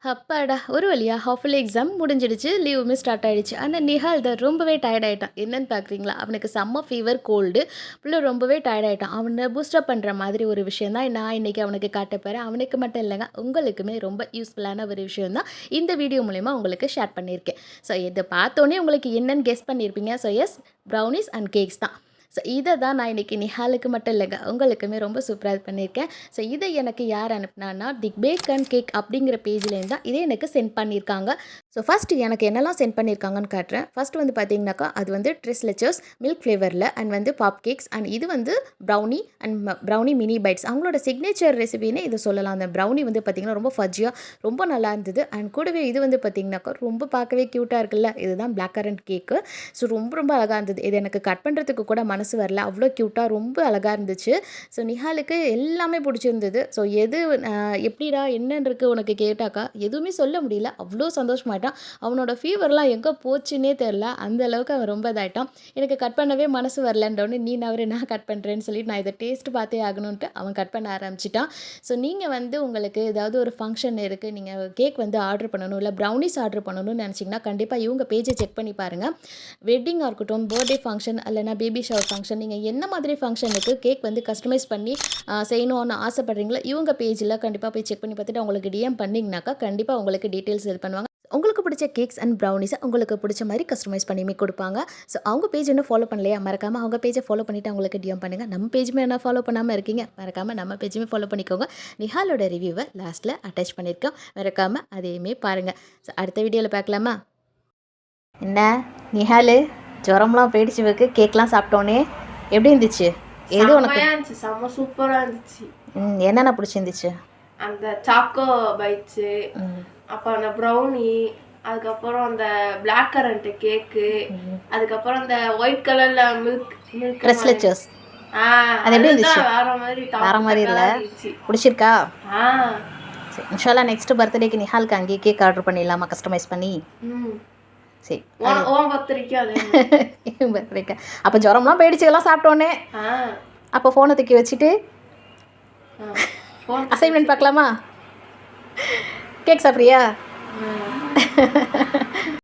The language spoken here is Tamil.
அப்பாடா! ஒரு வழியா ஹாஃப் இயர்லி எக்ஸாம் முடிஞ்சிடுச்சு. லீவுமே ஸ்டார்ட் ஆயிடுச்சு. ஆனா நிஹால் தான் ரொம்பவே டயர்ட் ஆயிட்டான். என்னன்னு பார்க்குறீங்களா? அவனுக்கு செம்ம ஃபீவர், கோல்டு. புள்ள ரொம்பவே டயர்ட் ஆயிட்டான். அவன பூஸ்டப் பண்ற மாதிரி ஒரு விஷயம் தான் நான் இன்னைக்கு அவனுக்கு காட்டப் போறேன். அவனுக்கு மட்டும் இல்லங்க, உங்களுக்குமே ரொம்ப யூஸ்ஃபுல்லான ஒரு விஷயம் தான் இந்த வீடியோ மூலியமா உங்களுக்கு ஷேர் பண்ணியிருக்கேன். ஸோ இத பார்த்தோனே உங்களுக்கு என்னன்னு கெஸ் பண்ணியிருப்பீங்க. So yes, brownies and cakes தான். ஸோ இத தான் நான் இன்னைக்கு நிஹாலுக்கு மட்டும் இல்லங்க, உங்களுக்குமே ரொம்ப சூப்பரா இது பண்ணியிருக்கேன். ஸோ இதை எனக்கு யார் அனுப்புனான்னா, தி பேக் அண்ட் கேக் அப்படிங்கிற பேஜ்லேருந்து தான் இதை எனக்கு சென்ட் பண்ணியிருக்காங்க. ஸோ ஃபஸ்ட்டு எனக்கு என்னெல்லாம் சென்ட் பண்ணியிருக்காங்கன்னு காட்டுறேன். ஃபஸ்ட்டு வந்து பார்த்தீங்கன்னாக்கா, அது வந்து ட்ரெஸ்லெச்சர்ஸ் மில்க் ஃப்ளேவரில் அண்ட் வந்து பாப் கேக்ஸ் அண்ட் இது வந்து brownie and brownie mini bites. அவங்களோட சிக்னேச்சர் ரெசிபின்னு இதை சொல்லலாம். அந்த ப்ரௌனி வந்து பார்த்திங்கன்னா ரொம்ப ஃபஜ்ஜியாக ரொம்ப நல்லா இருந்தது. அண்ட் கூடவே இது வந்து பார்த்திங்கனாக்கா ரொம்ப பார்க்கவே க்யூட்டாக இருக்குல்ல, இதுதான் பிளாக் கரண்ட் கேக்கு. ஸோ ரொம்ப ரொம்ப அழகாக இருந்தது. இது எனக்கு கட் பண்ணுறதுக்கு கூட மனசு வரல, அவ்வளோ க்யூட்டாக ரொம்ப அழகாக இருந்துச்சு. ஸோ நிஹாலுக்கு எல்லாமே பிடிச்சிருந்தது. ஸோ எது எப்படிடா என்னன்னு இருக்குது உனக்கு கேட்டாக்கா எதுவுமே சொல்ல முடியல, அவ்வளோ சந்தோஷமாயிட்டான். அவனோட ஃபீவர்லாம் எங்கே போச்சுன்னே தெரில, அந்த அளவுக்கு அவன் ரொம்ப இதாகிட்டான். எனக்கு கட் பண்ணவே மனசு வரலன்றோடனே நீ நவரு நான் கட் பண்ணுறேன்னு சொல்லிட்டு நான் இதை டேஸ்ட் பார்த்தே ஆகணுன்ட்டு அவன் கட் பண்ண ஆரம்பிச்சிட்டான். ஸோ நீங்கள் வந்து உங்களுக்கு ஏதாவது ஒரு ஃபங்க்ஷன் இருக்குது, நீங்கள் கேக் வந்து ஆர்டர் பண்ணணும், இல்லை ப்ரௌனிஸ் ஆர்டர் பண்ணணும்னு நினச்சிங்கன்னா கண்டிப்பாக இவங்க பேஜை செக் பண்ணி பாருங்கள். வெட்டிங்காக இருக்கட்டும், பர்த்டே ஃபங்க்ஷன் இல்லைனா பேபி ஷவர் ஃபங்க்ஷன், நீங்கள் என்ன மாதிரி ஃபங்க்ஷனுக்கு கேக் வந்து கஸ்டமைஸ் பண்ணி செய்யணும்னு ஆசைப்பட்றீங்களோ இவங்க பேஜில் கண்டிப்பாக போய் செக் பண்ணி பார்த்துட்டு அவங்களுக்கு டிஎம் பண்ணிங்கனாக்கா கண்டிப்பாக உங்களுக்கு டீட்டெயில்ஸ் இது பண்ணுவாங்க. உங்களுக்கு பிடிச்ச கேக்ஸ் அண்ட் ப்ரௌனிஸை உங்களுக்கு பிடிச்ச மாதிரி கஸ்டமைஸ் பண்ணியுமே கொடுப்பாங்க. ஸோ அவங்க பேஜ் இன்னும் ஃபாலோ பண்ணலையா, மறக்காமல் அவங்க பேஜை ஃபாலோ பண்ணிவிட்டு அவங்களுக்கு டிஎம் பண்ணுங்கள். நம்ம பேஜுமே என்ன ஃபாலோ பண்ணாமல் இருக்கீங்க, மறக்காமல் நம்ம பேஜுமே ஃபாலோ பண்ணிக்கோங்க. நிஹாலோட ரிவ்யூவை லாஸ்ட்டில் அட்டாச் பண்ணியிருக்கோம், மறக்காமல் அதையுமே பாருங்கள். ஸோ அடுத்த வீடியோவில் பார்க்கலாமா? என்ன நிஹாலு, ஜுரம்லாம் போயிடுச்சு, வைக்கு கேக்லாம் சாப்பிட்டோன்னே எப்படி இருந்துச்சு? எது உனக்கு இருந்துச்சு? செம்ம சூப்பராக இருந்துச்சு. என்னென்ன பிடிச்சிருந்துச்சு? அந்த சாக்கோ பைட்ஸு, அப்புறம் அந்த ப்ரௌனி, அதுக்கப்புறம் அந்த பிளாக் கரண்ட் கேக்கு, அதுக்கப்புறம் அந்த ஒயிட் கலர்ல மில்க் ட்ரெஸ்லெச்சர்ஸ். அது எப்படி இருந்துச்சு? வேற மாதிரி இல்லை, பிடிச்சிருக்கா? சரி, இன்ஷால்லா நெக்ஸ்ட் பர்த்டேக்கு நிஹாலுக்கு அங்கேயே கேக் ஆர்டர் பண்ணிடலாமா, கஸ்டமைஸ் பண்ணி? சரி, பர்த்டேக்கு அப்போ ஜுரம்லாம் போயிடுச்சு எல்லாம் சாப்பிட்டோன்னே. அப்போ ஃபோனை தூக்கி வச்சுட்டு அசைன்மெண்ட் பார்க்கலாமா? கேக் சாப்பிட்றியா?